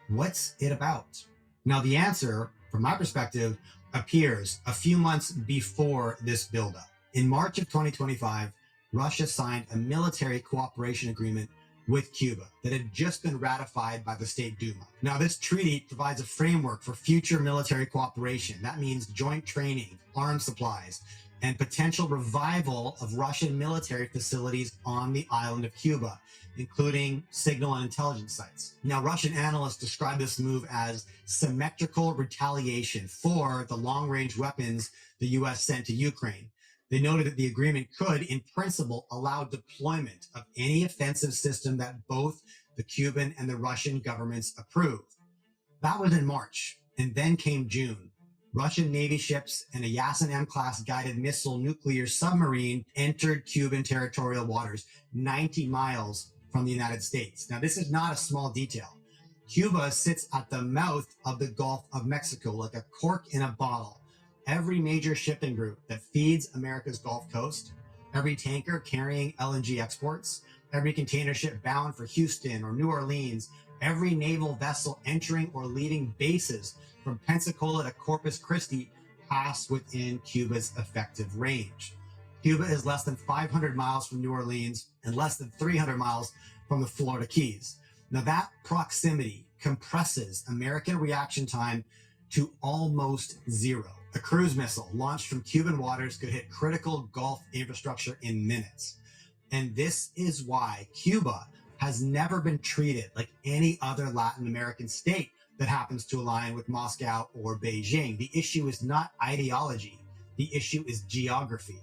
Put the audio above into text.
What's it about? Now, the answer, from my perspective, appears a few months before this buildup. In March of 2025, Russia signed a military cooperation agreement with Cuba that had just been ratified by the State Duma. Now, this treaty provides a framework for future military cooperation. That means joint training, arms supplies, and potential revival of Russian military facilities on the island of Cuba, including signal and intelligence sites. Now, Russian analysts describe this move as symmetrical retaliation for the long-range weapons the U.S. sent to Ukraine. They noted that the agreement could, in principle, allow deployment of any offensive system that both the Cuban and the Russian governments approved. That was in March, and then came June. Russian Navy ships and a Yasin M-class guided missile nuclear submarine entered Cuban territorial waters 90 miles from the United States. Now, this is not a small detail. Cuba sits at the mouth of the Gulf of Mexico like a cork in a bottle. Every major shipping route that feeds America's Gulf Coast, every tanker carrying LNG exports, every container ship bound for Houston or New Orleans, every naval vessel entering or leaving bases from Pensacola to Corpus Christi pass within Cuba's effective range. Cuba is less than 500 miles from New Orleans and less than 300 miles from the Florida Keys. Now, that proximity compresses American reaction time to almost zero. A cruise missile launched from Cuban waters could hit critical Gulf infrastructure in minutes. And this is why Cuba has never been treated like any other Latin American state that happens to align with Moscow or Beijing. The issue is not ideology. The issue is geography.